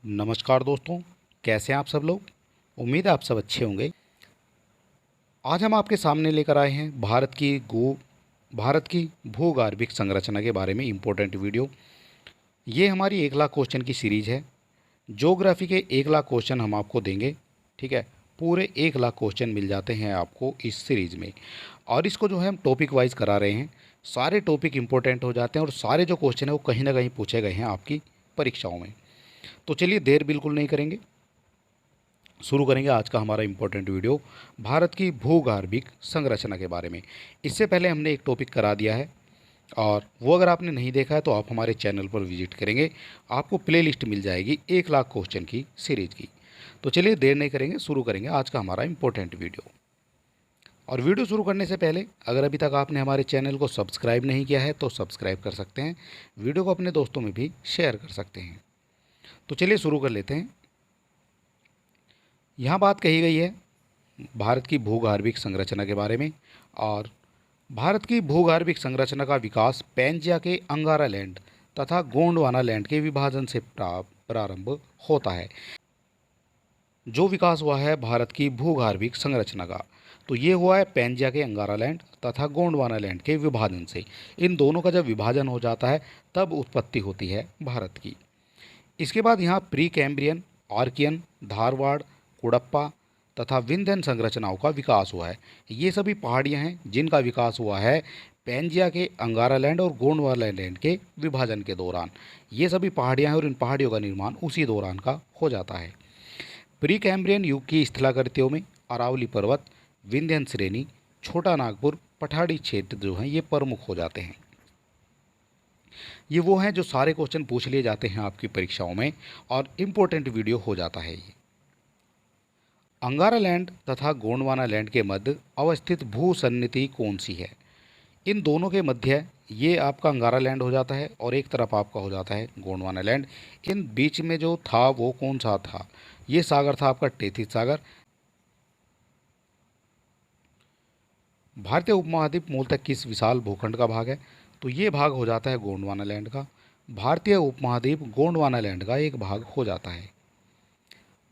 नमस्कार दोस्तों, कैसे हैं आप सब लोग। उम्मीद है आप सब अच्छे होंगे। आज हम आपके सामने लेकर आए हैं भारत की भूगर्भिक संरचना के बारे में इम्पोर्टेंट वीडियो। ये हमारी 1 लाख क्वेश्चन की सीरीज़ है। ज्योग्राफी के 1 लाख क्वेश्चन हम आपको देंगे। ठीक है, पूरे 1 लाख क्वेश्चन मिल जाते हैं आपको इस सीरीज़ में। और इसको जो है हम टॉपिक वाइज करा रहे हैं। सारे टॉपिक इंपॉर्टेंट हो जाते हैं और सारे जो क्वेश्चन हैं वो कहीं ना कहीं पूछे गए हैं आपकी परीक्षाओं में। तो चलिए देर बिल्कुल नहीं करेंगे, शुरू करेंगे आज का हमारा इम्पोर्टेंट वीडियो भारत की भूगर्भिक संरचना के बारे में। इससे पहले हमने एक टॉपिक करा दिया है और वो अगर आपने नहीं देखा है तो आप हमारे चैनल पर विजिट करेंगे, आपको प्लेलिस्ट मिल जाएगी 1 लाख क्वेश्चन की सीरीज की। तो चलिए देर नहीं करेंगे, शुरू करेंगे आज का हमारा इम्पोर्टेंट वीडियो। और वीडियो शुरू करने से पहले अगर अभी तक आपने हमारे चैनल को सब्सक्राइब नहीं किया है तो सब्सक्राइब कर सकते हैं, वीडियो को अपने दोस्तों में भी शेयर कर सकते हैं। तो चलिए शुरू कर लेते हैं। यहाँ बात कही गई है भारत की भूगर्भिक संरचना के बारे में। और भारत की भूगर्भिक संरचना का विकास पैंजिया के अंगारा लैंड तथा गोंडवाना लैंड के विभाजन से प्रारंभ होता है। जो विकास हुआ है भारत की भूगर्भिक संरचना का, तो ये हुआ है पैंजिया के अंगारा लैंड तथा गोंडवाना लैंड के विभाजन से। इन दोनों का जब विभाजन हो जाता है तब उत्पत्ति होती है भारत की। इसके बाद यहाँ Precambrian, Archean, Dharwar, Cuddapah तथा विंध्यन संरचनाओं का विकास हुआ है। ये सभी पहाड़ियाँ हैं जिनका विकास हुआ है पैंजिया के अंगारा लैंड और गोंडवाना लैंड के विभाजन के दौरान। ये सभी पहाड़ियाँ हैं और इन पहाड़ियों का निर्माण उसी दौरान का हो जाता है। प्री कैम्ब्रियन युग की स्थलाकृतियों में अरावली पर्वत, विंध्यन श्रेणी, छोटा नागपुर, पठाड़ी क्षेत्र जो हैं ये प्रमुख हो जाते हैं। ये वो हैं जो सारे क्वेश्चन पूछ लिए जाते हैं आपकी परीक्षाओं में और इम्पोर्टेंट वीडियो हो जाता है ये। अंगारा लैंड तथा गोंडवाना लैंड के मध्य अवस्थित भू सन्निधि कौन सी है। इन दोनों के मध्य ये आपका अंगारा लैंड हो जाता है और एक तरफ आपका हो जाता है गोंडवाना लैंड। इन बीच में जो था वो कौन सा था, ये सागर था आपका टेथिस सागर। भारतीय उपमहाद्वीप मूलतः किस विशाल भूखंड का भाग है, तो ये भाग हो जाता है गोंडवाना लैंड का। भारतीय उपमहाद्वीप गोंडवाना लैंड का एक भाग हो जाता है।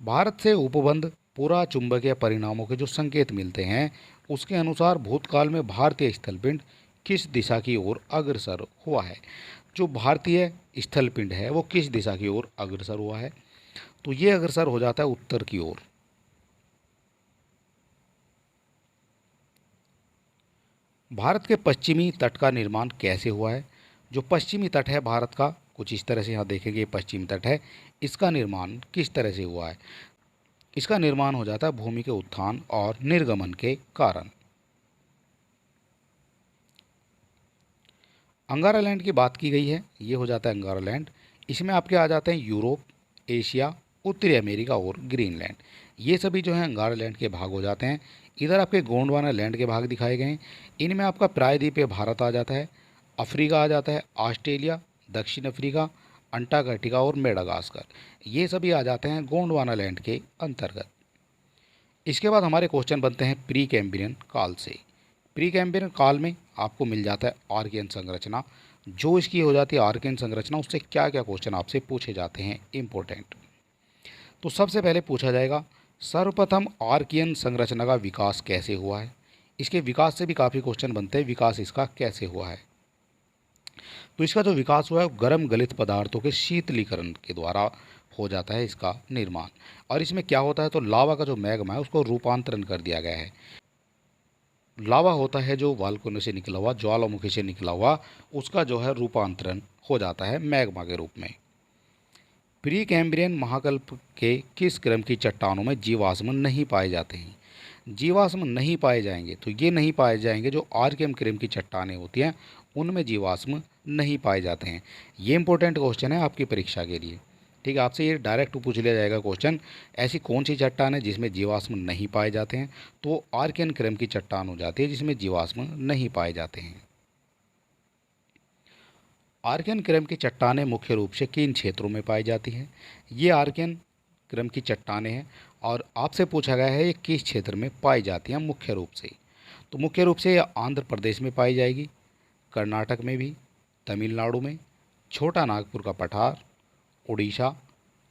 भारत से उपबंध पुरा चुंबकीय परिणामों के जो संकेत मिलते हैं उसके अनुसार भूतकाल में भारतीय स्थलपिंड किस दिशा की ओर अग्रसर हुआ है। जो भारतीय स्थलपिंड है वो किस दिशा की ओर अग्रसर हुआ है, तो ये अग्रसर हो जाता है उत्तर की ओर। भारत के पश्चिमी तट का निर्माण कैसे हुआ है। जो पश्चिमी तट है भारत का, कुछ इस तरह से यहाँ देखेंगे, पश्चिमी तट है, इसका निर्माण किस तरह से हुआ है। इसका निर्माण हो जाता है भूमि के उत्थान और निर्गमन के कारण। अंगारा लैंड की बात की गई है, ये हो जाता है अंगारा लैंड। इसमें आपके आ जाते हैं यूरोप, एशिया, उत्तरी अमेरिका और ग्रीनलैंड। ये सभी जो है अंगारा लैंड के भाग हो जाते हैं। इधर आपके गोंडवाना लैंड के भाग दिखाए गए हैं। इनमें आपका प्रायद्वीपीय भारत आ जाता है, अफ्रीका आ जाता है, ऑस्ट्रेलिया, दक्षिण अफ्रीका, अंटार्कटिका और मेडागास्कर, ये सभी आ जाते हैं गोंडवाना लैंड के अंतर्गत। इसके बाद हमारे क्वेश्चन बनते हैं प्री कैम्ब्रियन काल से। प्री कैम्ब्रियन काल में आपको मिल जाता है आर्कियन संरचना। जो इसकी हो जाती है आर्कियन संरचना, उससे क्या क्या क्वेश्चन आपसे पूछे जाते हैं इम्पोर्टेंट। तो सबसे पहले पूछा जाएगा सर्वप्रथम आर्कियन संरचना का विकास कैसे हुआ है। इसके विकास से भी काफ़ी क्वेश्चन बनते हैं, विकास इसका कैसे हुआ है। तो इसका जो विकास हुआ है गर्म गलित पदार्थों के शीतलीकरण के द्वारा हो जाता है इसका निर्माण। और इसमें क्या होता है, तो लावा का जो मैग्मा है उसको रूपांतरण कर दिया गया है। लावा होता है जो वाल्कोनो से निकला हुआ, ज्वालामुखी से निकला हुआ, उसका जो है रूपांतरण हो जाता है मैग्मा के रूप में। प्री कैम्ब्रियन महाकल्प के किस क्रम की चट्टानों में जीवाश्म नहीं पाए जाते हैं। जीवाश्म नहीं पाए जाएंगे, तो ये नहीं पाए जाएंगे जो आर्कियन क्रम की चट्टानें होती हैं उनमें जीवाश्म नहीं पाए जाते हैं। ये इंपॉर्टेंट क्वेश्चन है आपकी परीक्षा के लिए। ठीक है, आपसे ये डायरेक्ट पूछ लिया जाएगा क्वेश्चन, ऐसी कौन सी चट्टान है जिसमें जीवाश्म नहीं पाए जाते हैं, तो आर्कियन क्रम की चट्टान हो जाती है जिसमें जीवाश्म नहीं पाए जाते हैं। आर्कियन क्रम की चट्टानें मुख्य रूप से किन क्षेत्रों में पाई जाती हैं। ये आर्कियन क्रम की चट्टानें हैं और आपसे पूछा गया है ये किस क्षेत्र में पाई जाती हैं मुख्य रूप से। तो मुख्य रूप से ये आंध्र प्रदेश में पाई जाएगी, कर्नाटक में भी, तमिलनाडु में, छोटा नागपुर का पठार, उड़ीसा,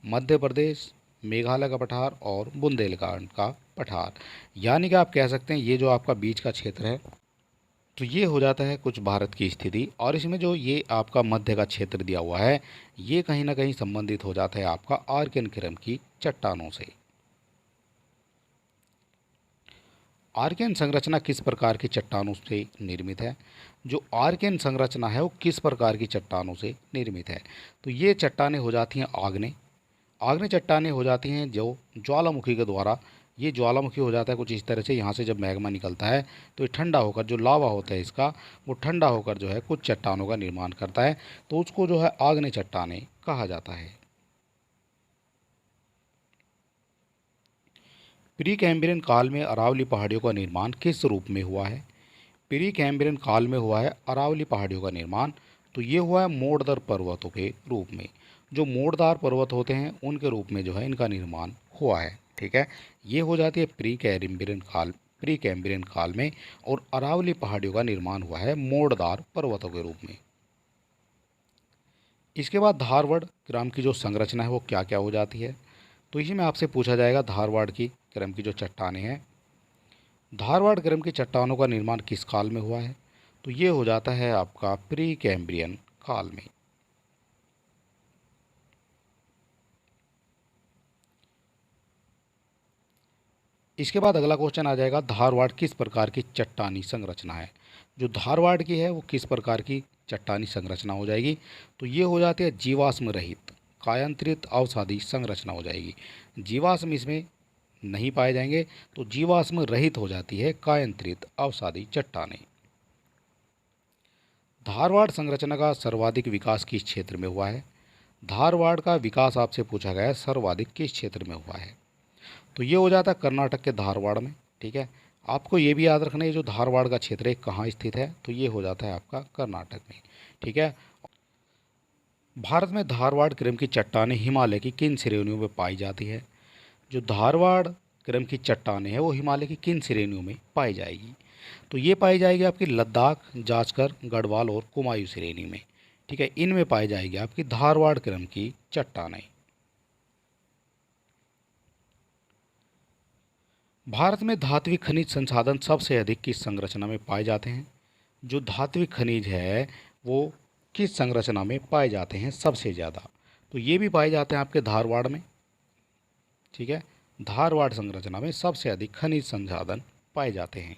मध्य प्रदेश, मेघालय का पठार और बुंदेलखंड का पठार। यानी कि आप कह सकते हैं ये जो आपका बीच का क्षेत्र है, तो ये हो जाता है कुछ भारत की स्थिति। और इसमें जो ये आपका मध्य का क्षेत्र दिया हुआ है, ये कहीं ना कहीं संबंधित हो जाता है आपका आर्कियन क्रम की चट्टानों से। आर्कियन संरचना किस प्रकार की चट्टानों से निर्मित है? जो आर्कियन संरचना है वो किस प्रकार की चट्टानों से निर्मित है? तो ये चट्टानें हो जाती हैं आग्नेय। आग्नेय चट्टानें हो जाती हैं जो ज्वालामुखी के द्वारा, ये ज्वालामुखी हो जाता है कुछ इस तरह से, यहाँ से जब मैग्मा निकलता है तो ये ठंडा होकर, जो लावा होता है इसका, वो ठंडा होकर जो है कुछ चट्टानों का निर्माण करता है, तो उसको जो है आग्नेय चट्टानें कहा जाता है। प्री कैम्ब्रियन काल में अरावली पहाड़ियों का निर्माण किस रूप में हुआ है? प्री कैम्ब्रियन काल में हुआ है अरावली पहाड़ियों का निर्माण, तो ये हुआ है मोड़दार पर्वतों के रूप में। जो मोड़दार पर्वत होते हैं उनके रूप में जो है इनका निर्माण हुआ है। ठीक है, ये हो जाती है प्री कैम्ब्रियन काल में। और अरावली पहाड़ियों का निर्माण हुआ है मोड़दार पर्वतों के रूप में। इसके बाद धारवाड़ क्रम की जो संरचना है वो क्या क्या हो जाती है? तो इसी में आपसे पूछा जाएगा धारवाड़ की क्रम की जो चट्टानें हैं, धारवाड़ क्रम की चट्टानों का निर्माण किस काल में हुआ है? तो ये हो जाता है आपका प्री कैम्ब्रियन काल में। इसके बाद अगला क्वेश्चन आ जाएगा, धारवाड़ किस प्रकार की चट्टानी संरचना है? जो धारवाड़ की है वो किस प्रकार की चट्टानी संरचना हो जाएगी? तो ये हो जाती है जीवाश्म रहित कायांतरित अवसादी संरचना हो जाएगी। जीवाश्म इसमें नहीं पाए जाएंगे, तो जीवाश्म रहित हो जाती है कायांतरित अवसादी चट्टानें। धारवाड़ संरचना का सर्वाधिक विकास किस क्षेत्र में हुआ है? धारवाड़ का विकास आपसे पूछा गया है सर्वाधिक किस क्षेत्र में हुआ है? तो ये हो जाता है कर्नाटक के धारवाड़ में। ठीक है, आपको ये भी याद रखना है जो धारवाड़ का क्षेत्र है कहाँ स्थित है, तो ये हो जाता है आपका कर्नाटक में। ठीक है, भारत में धारवाड़ क्रम की चट्टानें हिमालय की किन श्रेणियों में पाई जाती है? जो धारवाड़ क्रम की चट्टानें हैं वो हिमालय की किन श्रेणियों में पाई जाएगी? तो ये पाई जाएगी आपकी लद्दाख, जास्कर, गढ़वाल और कुमायूं श्रेणी में। ठीक है, इनमें पाई जाएगी आपकी धारवाड़ क्रम की चट्टानें। भारत में धात्विक खनिज संसाधन सबसे अधिक किस संरचना में पाए जाते हैं? जो धात्विक खनिज है वो किस संरचना में पाए जाते हैं सबसे ज़्यादा? तो ये भी पाए जाते हैं आपके धारवाड़ में। ठीक है, धारवाड़ संरचना में सबसे अधिक खनिज संसाधन पाए जाते हैं।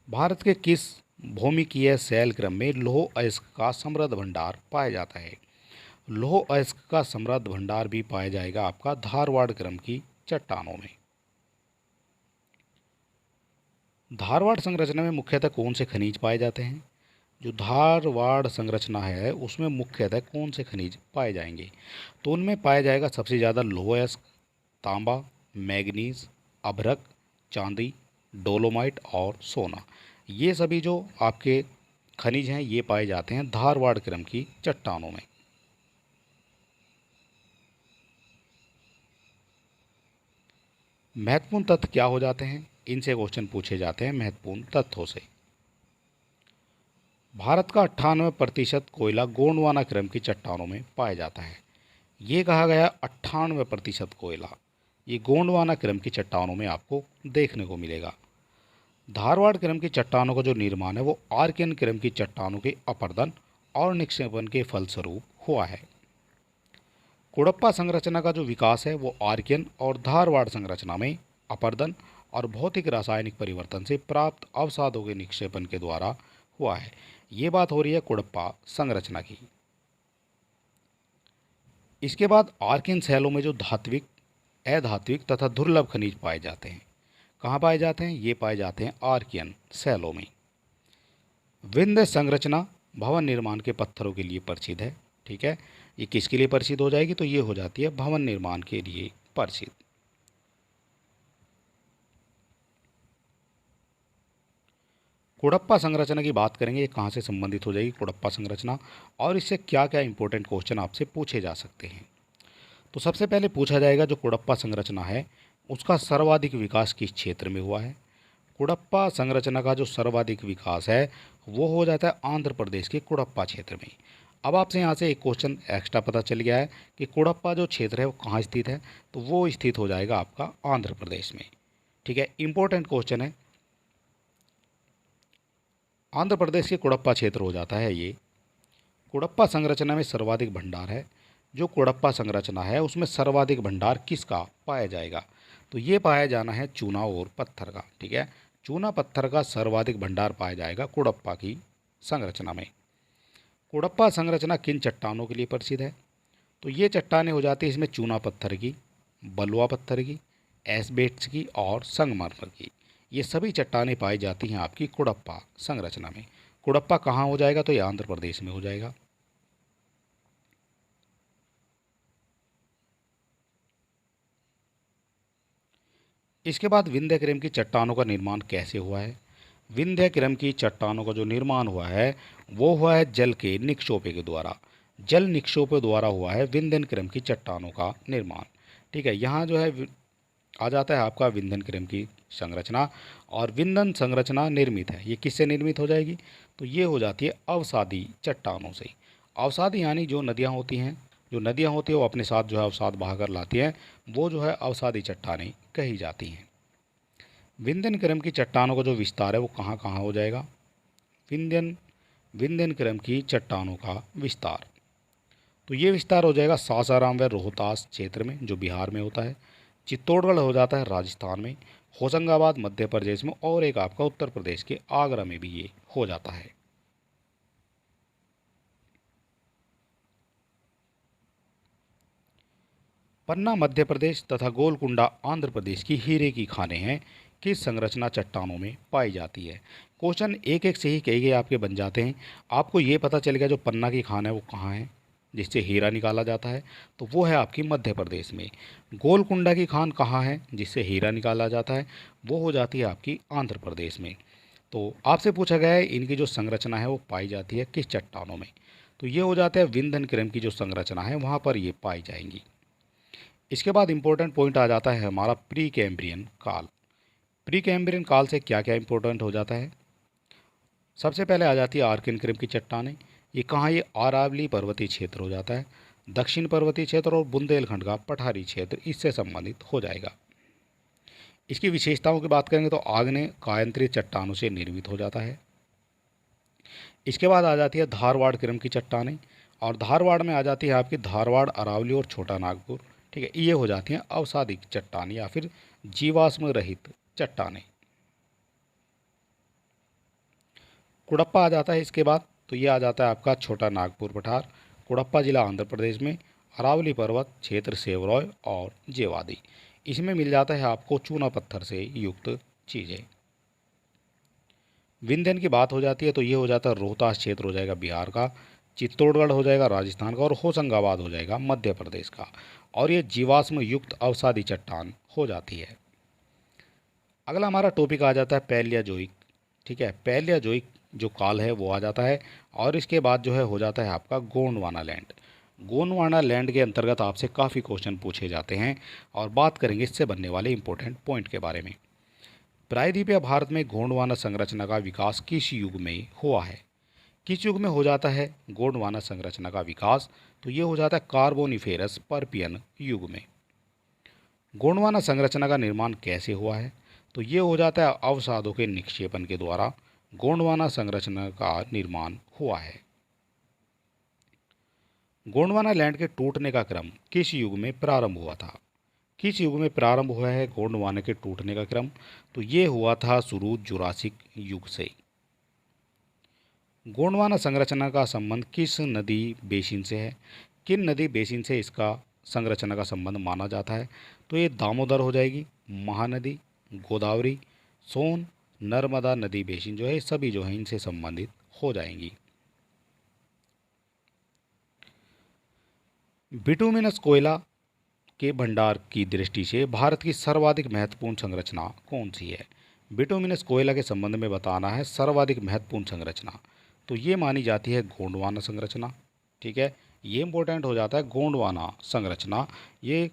भारत के किस भौमिकीय शैल क्रम में लौह अयस्क का समृद्ध भंडार पाया जाता है? लौह अयस्क का समृद्ध भंडार भी पाया जाएगा आपका धारवाड़ क्रम की चट्टानों में। धारवाड़ संरचना में मुख्यतः कौन से खनिज पाए जाते हैं? जो धारवाड़ संरचना है उसमें मुख्यतः कौन से खनिज पाए जाएंगे? तो उनमें पाया जाएगा सबसे ज़्यादा लौह अयस्क, तांबा, मैग्नीज, अभ्रक, चांदी, डोलोमाइट और सोना। ये सभी जो आपके खनिज हैं ये पाए जाते हैं धारवाड़ क्रम की चट्टानों में। महत्वपूर्ण तथ्य क्या हो जाते हैं? इनसे क्वेश्चन पूछे जाते हैं महत्वपूर्ण तथ्यों से। भारत का 98% कोयला गोंडवाना क्रम की चट्टानों में पाया जाता है। ये कहा गया 98% कोयला ये गोंडवाना क्रम की चट्टानों में आपको देखने को मिलेगा। धारवाड़ क्रम की चट्टानों का जो निर्माण है वो आर्कियन क्रम की चट्टानों के अपरदन और निक्षेपण के फलस्वरूप हुआ है। कुड़प्पा संरचना का जो विकास है वो आर्कियन और धारवाड़ संरचना में अपरदन और भौतिक रासायनिक परिवर्तन से प्राप्त अवसादों के निक्षेपण के द्वारा हुआ है। ये बात हो रही है कुड़प्पा संरचना की। इसके बाद आर्कियन शैलों में जो धात्विक, अधात्विक तथा दुर्लभ खनिज पाए जाते हैं, कहाँ पाए जाते हैं? ये पाए जाते हैं आर्कियन शैलों में। विंध्य संरचना भवन निर्माण के पत्थरों के लिए प्रसिद्ध है। ठीक है, ये किसके लिए प्रसिद्ध हो जाएगी? तो ये हो जाती है भवन निर्माण के लिए प्रसिद्ध। कुड़प्पा संरचना की बात करेंगे, ये कहाँ से संबंधित हो जाएगी कुड़प्पा संरचना, और इससे क्या क्या इंपॉर्टेंट क्वेश्चन आपसे पूछे जा सकते हैं? तो सबसे पहले पूछा जाएगा जो कुड़प्पा संरचना है उसका सर्वाधिक विकास किस क्षेत्र में हुआ है? कुड़प्पा संरचना का जो सर्वाधिक विकास है वो हो जाता है आंध्र प्रदेश के कुड़प्पा क्षेत्र में। अब आपसे यहाँ से एक क्वेश्चन एक्स्ट्रा पता चल गया है कि कोडप्पा जो क्षेत्र है वो कहाँ स्थित है, तो वो स्थित हो जाएगा आपका आंध्र प्रदेश में। ठीक है, इंपॉर्टेंट क्वेश्चन है। आंध्र प्रदेश के कोडप्पा क्षेत्र हो जाता है ये। कोडप्पा संरचना में सर्वाधिक भंडार है। जो कोडप्पा संरचना है उसमें सर्वाधिक भंडार किसका पाया जाएगा, तो ये पाया जाना है चूना और पत्थर का। ठीक है, चूना पत्थर का सर्वाधिक भंडार पाया जाएगा कोडप्पा की संरचना में। कोडप्पा संरचना किन चट्टानों के लिए प्रसिद्ध है, तो ये चट्टानें हो जाती है इसमें चूना पत्थर की, बलुआ पत्थर की, एस्बेस्टस की और संगमरमर की। ये सभी चट्टानें पाई जाती हैं आपकी कोडप्पा संरचना में। कोडप्पा कहाँ हो जाएगा, तो ये आंध्र प्रदेश में हो जाएगा। इसके बाद विंध्यक्रम की चट्टानों का निर्माण कैसे हुआ है। विंध्यक्रम की चट्टानों का जो निर्माण हुआ है वो हुआ है जल के निक्षोपे के द्वारा। जल निक्षोपे द्वारा हुआ है विंध्यक्रम की चट्टानों का निर्माण। ठीक है, यहाँ जो है आ जाता है आपका विंध्यक्रम की संरचना। और विंध्यन संरचना निर्मित है, ये किससे निर्मित हो जाएगी, तो ये हो जाती है अवसादी चट्टानों से। अवसादी यानी जो नदियाँ होती हैं, जो नदियाँ होती हैं वो अपने साथ जो है अवसाद बहाकर लाती हैं, वो जो है अवसादी चट्टानें कही जाती हैं। विंध्यक्रम की चट्टानों का जो विस्तार है वो कहाँ कहाँ हो जाएगा। विंध्यक्रम की चट्टानों का विस्तार, तो ये विस्तार हो जाएगा सासाराम व रोहतास क्षेत्र में जो बिहार में होता है। चित्तौड़गढ़ हो जाता है राजस्थान में। होशंगाबाद मध्य प्रदेश में, और एक आपका उत्तर प्रदेश के आगरा में भी ये हो जाता है। पन्ना मध्य प्रदेश तथा गोलकुंडा आंध्र प्रदेश की हीरे की खानें हैं, किस संरचना चट्टानों में पाई जाती है। क्वेश्चन एक एक से ही कई गए आपके बन जाते हैं। आपको ये पता चल गया जो पन्ना की खान है वो कहाँ है जिससे हीरा निकाला जाता है, तो वो है आपकी मध्य प्रदेश में। गोलकुंडा की खान कहाँ है जिससे हीरा निकाला जाता है, वो हो जाती है आपकी आंध्र प्रदेश में। तो आपसे पूछा गया है इनकी जो संरचना है वो पाई जाती है किस चट्टानों में, तो ये हो जाता है विंध्यक्रम की जो संरचना है वहाँ पर ये पाई जाएंगी। इसके बाद इंपॉर्टेंट पॉइंट आ जाता है हमारा प्री कैम्ब्रियन काल। प्री कैम्ब्रियन काल से क्या क्या इंपॉर्टेंट हो जाता है। सबसे पहले आ जाती है आर्कियन क्रीम की चट्टानें। ये कहाँ, ये अरावली पर्वतीय क्षेत्र हो जाता है। दक्षिण पर्वतीय क्षेत्र और बुंदेलखंड का पठारी क्षेत्र इससे संबंधित हो जाएगा। इसकी विशेषताओं की बात करेंगे तो आग्नेय कायांतरित चट्टानों से निर्मित हो जाता है। इसके बाद आ जाती है धारवाड़ क्रम की चट्टानें, और धारवाड़ में आ जाती है आपकी धारवाड़, अरावली और छोटा नागपुर। ठीक है, ये हो जाती हैं अवसादिक चट्टान या फिर जीवाश्म रहित चट्टानें। कुड़प्पा आ जाता है इसके बाद, तो ये आ जाता है आपका छोटा नागपुर पठार, कुड़प्पा जिला आंध्र प्रदेश में, अरावली पर्वत क्षेत्र सेवरॉय और जेवादी। इसमें मिल जाता है आपको चूना पत्थर से युक्त चीज़ें। विंध्यन की बात हो जाती है तो ये हो जाता है रोहतास क्षेत्र हो जाएगा बिहार का, चित्तौड़गढ़ हो जाएगा राजस्थान का, और होशंगाबाद हो जाएगा मध्य प्रदेश का। और ये जीवाश्म युक्त अवसादी चट्टान हो जाती है। अगला हमारा टॉपिक आ जाता है पैलियाजोइक। ठीक है, पैलियाजोइक जो काल है वो आ जाता है, और इसके बाद जो है हो जाता है आपका गोंडवाना लैंड। गोंडवाना लैंड के अंतर्गत आपसे काफ़ी क्वेश्चन पूछे जाते हैं, और बात करेंगे इससे बनने वाले इंपॉर्टेंट पॉइंट के बारे में। प्रायद्वीपीय भारत में गोंडवाना संरचना का विकास किस युग में हुआ है। किस युग में हो जाता है गोंडवाना संरचना का विकास, तो ये हो जाता है कार्बोनिफेरस पर्पियन युग में। गोंडवाना संरचना का निर्माण कैसे हुआ है, तो ये हो जाता है अवसादों के निक्षेपण के द्वारा गोंडवाना संरचना का निर्माण हुआ है। गोंडवाना लैंड के टूटने का क्रम किस युग में प्रारंभ हुआ था। किस युग में प्रारंभ हुआ है गोंडवाना के टूटने का क्रम, तो ये हुआ था शुरू जुरासिक युग से। गोंडवाना संरचना का संबंध किस नदी बेसिन से है। किन नदी बेसिन से इसका संरचना का संबंध माना जाता है, तो ये दामोदर हो जाएगी, महानदी, गोदावरी, सोन, नर्मदा नदी बेसिन जो है सभी जो है इनसे संबंधित हो जाएंगी। बिटुमिनस कोयला के भंडार की दृष्टि से भारत की सर्वाधिक महत्वपूर्ण संरचना कौन सी है। बिटुमिनस कोयला के संबंध में बताना है सर्वाधिक महत्वपूर्ण संरचना, तो ये मानी जाती है गोंडवाना संरचना। ठीक है, ये इंपॉर्टेंट हो जाता है गोंडवाना संरचना, ये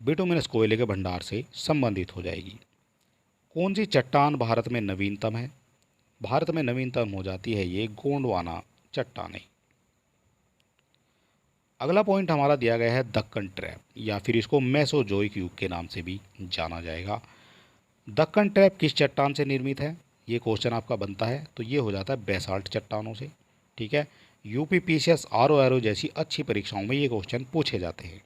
बिटुमिनस कोयले के भंडार से संबंधित हो जाएगी। कौन सी चट्टान भारत में नवीनतम है। भारत में नवीनतम हो जाती है ये गोंडवाना चट्टानें। अगला पॉइंट हमारा दिया गया है दक्कन ट्रैप, या फिर इसको मेसोजोइक युग के नाम से भी जाना जाएगा। दक्कन ट्रैप किस चट्टान से निर्मित है, ये क्वेश्चन आपका बनता है। तो ये हो जाता है बेसाल्ट चट्टानों से। ठीक है, यूपीपीसीएस आरओ एरो जैसी अच्छी परीक्षाओं में ये क्वेश्चन पूछे जाते हैं।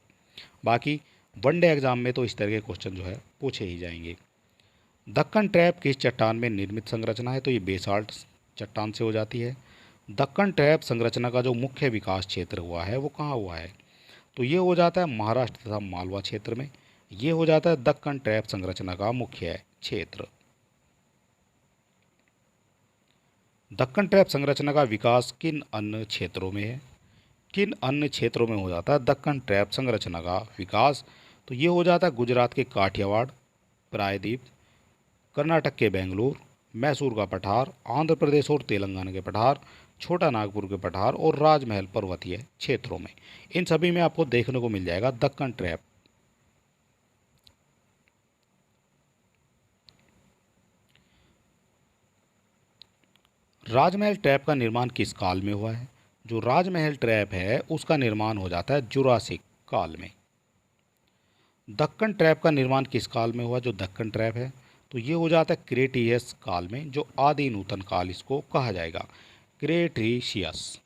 बाकी वनडे एग्जाम में तो इस तरह के क्वेश्चन जो है पूछे ही जाएंगे। दक्कन ट्रैप किस चट्टान में निर्मित संरचना है, तो ये बेसाल्ट चट्टान से हो जाती है। दक्कन ट्रैप संरचना का जो मुख्य विकास क्षेत्र हुआ है वो कहाँ हुआ है, तो ये हो जाता है महाराष्ट्र तथा मालवा क्षेत्र में। ये हो जाता है दक्कन ट्रैप संरचना का मुख्य क्षेत्र। दक्कन ट्रैप संरचना का विकास किन अन्य क्षेत्रों में है, किन अन्य क्षेत्रों में हो जाता है दक्कन ट्रैप संरचना का विकास, तो ये हो जाता है गुजरात के काठियावाड़, प्रायद्वीप, कर्नाटक के बेंगलुरु, मैसूर का पठार, आंध्र प्रदेश और तेलंगाना के पठार, छोटा नागपुर के पठार और राजमहल पर्वतीय क्षेत्रों में। इन सभी में आपको देखने को मिल जाएगा दक्कन ट्रैप। राजमहल ट्रैप का निर्माण किस काल में हुआ है, जो राजमहल ट्रैप है उसका निर्माण हो जाता है जुरासिक काल में। दक्कन ट्रैप का निर्माण किस काल में हुआ, जो दक्कन ट्रैप है, तो ये हो जाता है क्रेटियस काल में, जो आदि नूतन काल इसको कहा जाएगा, क्रेटिशियस।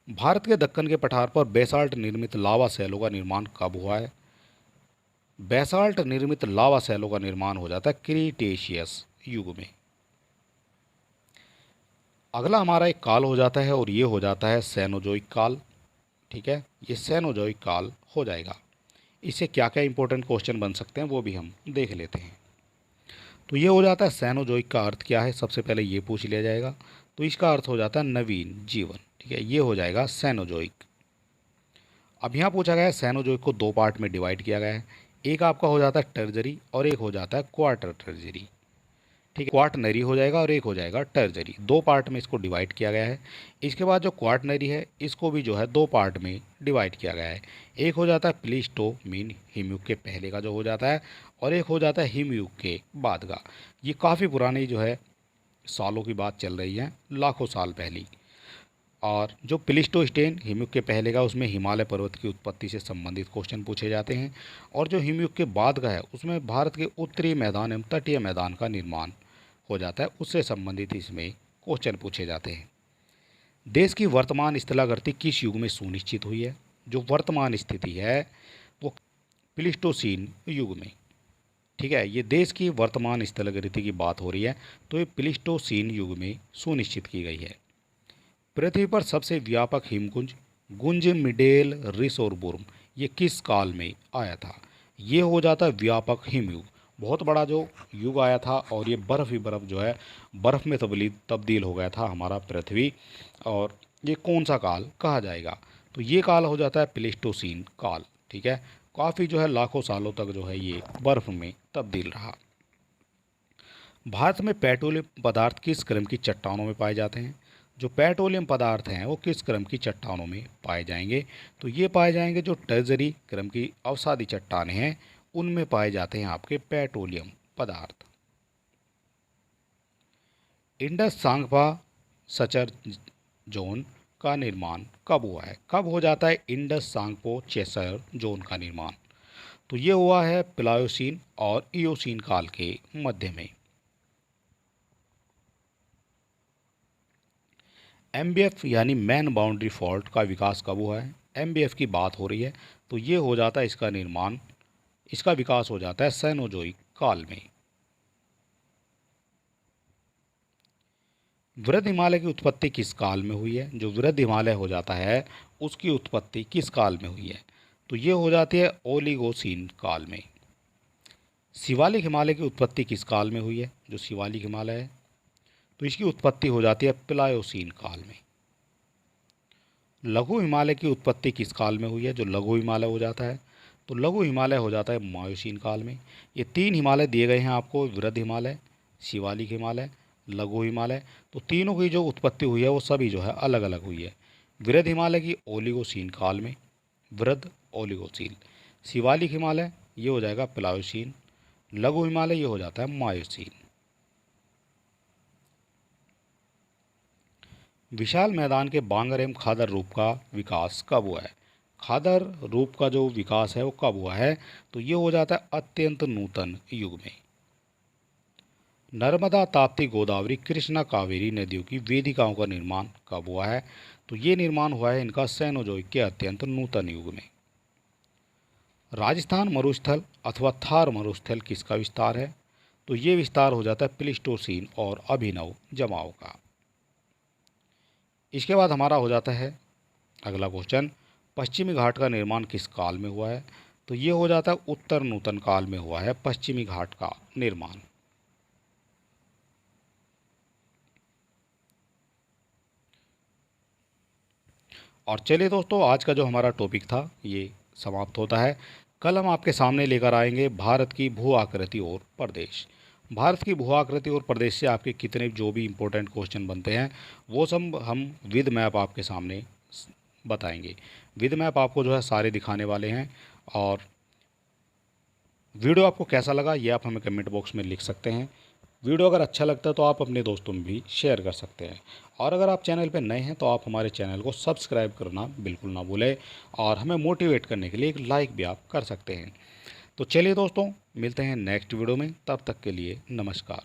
भारत के दक्कन के पठार पर बेसाल्ट निर्मित लावा शैलों का निर्माण कब हुआ है, बेसाल्ट निर्मित लावा शैलों का निर्माण हो जाता है क्रीटेशियस युग में। अगला हमारा एक काल हो जाता है और ये हो जाता है सेनोजोइक काल। ठीक है, ये सेनोजोइक काल हो जाएगा। इससे क्या क्या इंपॉर्टेंट क्वेश्चन बन सकते हैं वो भी हम देख लेते हैं। तो ये हो जाता है सेनोजोइक का अर्थ क्या है, सबसे पहले ये पूछ लिया जाएगा। तो इसका अर्थ हो जाता है नवीन जीवन। ठीक है, ये हो जाएगा सेनोजोइक। अब यहाँ पूछा गया है सेनोजोइक को दो पार्ट में डिवाइड किया गया है। एक आपका हो जाता है टर्जरी और एक हो जाता है क्वार्टर टर्जरी। ठीक है, क्वार्टनरी हो जाएगा और एक हो जाएगा टर्जरी। दो पार्ट में इसको डिवाइड किया गया है। इसके बाद जो क्वार्टनरी है इसको भी जो है दो पार्ट में डिवाइड किया गया है। एक हो जाता है प्लीस्टोमीन हिमयुग के पहले का जो हो जाता है, और एक हो जाता है हिमयुग के बाद का। ये काफ़ी पुरानी जो है सालों की बात चल रही है, लाखों साल पहली। और जो प्लीस्टोस्टेन हिमयुग के पहले का उसमें हिमालय पर्वत की उत्पत्ति से संबंधित क्वेश्चन पूछे जाते हैं। और जो हिमयुग के बाद का है उसमें भारत के उत्तरी मैदान एवं तटीय मैदान का निर्माण हो जाता है, उससे संबंधित इसमें क्वेश्चन पूछे जाते हैं। देश की वर्तमान स्थलाकृति किस युग में सुनिश्चित हुई है, जो वर्तमान स्थिति है वो प्लीस्टोसीन युग में। ठीक है, ये देश की वर्तमान स्थलाकृति की बात हो रही है, तो ये प्लीस्टोसीन युग में सुनिश्चित की गई है। पृथ्वी पर सबसे व्यापक हिमकुंज गुंज मिडेल रिस और बुर्म, ये किस काल में आया था, ये हो जाता है व्यापक हिमयुग। बहुत बड़ा जो युग आया था और ये बर्फ़ ही बर्फ़ जो है बर्फ़ में तब्दील हो गया था हमारा पृथ्वी। और ये कौन सा काल कहा जाएगा, तो ये काल हो जाता है प्लेस्टोसीन काल। ठीक है, काफ़ी जो है लाखों सालों तक जो है ये बर्फ़ में तब्दील रहा। भारत में पेट्रोलियम पदार्थ किस क्रम की चट्टानों में पाए जाते हैं, जो पेट्रोलियम पदार्थ हैं वो किस क्रम की चट्टानों में पाए जाएंगे, तो ये पाए जाएंगे जो टर्जरी क्रम की अवसादी चट्टानें हैं उनमें पाए जाते हैं आपके पेट्रोलियम पदार्थ। इंडस सांगपा सचर जोन का निर्माण कब हुआ है, कब हो जाता है इंडस सांगपो चेसर जोन का निर्माण, तो ये हुआ है प्लायोसीन और इयोसीन काल के मध्य में। एमबीएफ यानी मैन बाउंड्री फॉल्ट का विकास कब हुआ है, एमबीएफ की बात हो रही है, तो ये हो जाता है इसका निर्माण, इसका विकास हो जाता है सेनोजोइक काल में। वृद्ध हिमालय की उत्पत्ति किस काल में हुई है, जो वृद्ध हिमालय हो जाता है उसकी उत्पत्ति किस काल में हुई है, तो ये हो जाती है ओलिगोसीन काल में। शिवालिक हिमालय की उत्पत्ति किस काल में हुई है, जो शिवालिक हिमालय है तो इसकी उत्पत्ति हो जाती है प्लायोसीन काल में। लघु हिमालय की उत्पत्ति किस काल में हुई है, जो लघु हिमालय हो जाता है, तो लघु हिमालय हो जाता है मायोसीन काल में। ये तीन हिमालय दिए गए हैं आपको, वृद्ध हिमालय, शिवालिक हिमालय, लघु हिमालय, तो तीनों की जो उत्पत्ति हुई है वो सभी जो है अलग अलग हुई है। वृद्ध हिमालय की ओलिगोसीन काल में, वृद्ध ओलिगोसीन। शिवालिक हिमालय ये हो जाएगा प्लायोसीन, लघु हिमालय ये हो जाता है मायोसीन। विशाल मैदान के बांगर एवं खादर रूप का विकास कब हुआ है? खादर रूप का जो विकास है वो कब हुआ है? तो ये हो जाता है अत्यंत नूतन युग में। नर्मदा, ताप्ती, गोदावरी, कृष्णा, कावेरी नदियों की वेदिकाओं का निर्माण कब हुआ है? तो ये निर्माण हुआ है इनका सेनोजोइक के अत्यंत नूतन युग में। राजस्थान मरुस्थल अथवा थार मरुस्थल किसका विस्तार है? तो ये विस्तार हो जाता है प्लीस्टोसीन और अभिनव जमाव का। इसके बाद हमारा हो जाता है अगला क्वेश्चन, पश्चिमी घाट का निर्माण किस काल में हुआ है? तो ये हो जाता है उत्तर नूतन काल में हुआ है पश्चिमी घाट का निर्माण। और चलिए दोस्तों, आज का जो हमारा टॉपिक था ये समाप्त होता है। कल हम आपके सामने लेकर आएंगे भारत की भू आकृति और प्रदेश। भारत की भू आकृति और प्रदेश से आपके कितने जो भी इम्पोर्टेंट क्वेश्चन बनते हैं वो सब हम विद मैप आपके सामने बताएंगे। विद मैप आपको जो है सारे दिखाने वाले हैं। और वीडियो आपको कैसा लगा ये आप हमें कमेंट बॉक्स में लिख सकते हैं। वीडियो अगर अच्छा लगता है तो आप अपने दोस्तों में भी शेयर कर सकते हैं। और अगर आप चैनल पर नए हैं तो आप हमारे चैनल को सब्सक्राइब करना बिल्कुल ना भूलें। और हमें मोटिवेट करने के लिए एक लाइक भी आप कर सकते हैं। तो चलिए दोस्तों, मिलते हैं नेक्स्ट वीडियो में, तब तक के लिए नमस्कार।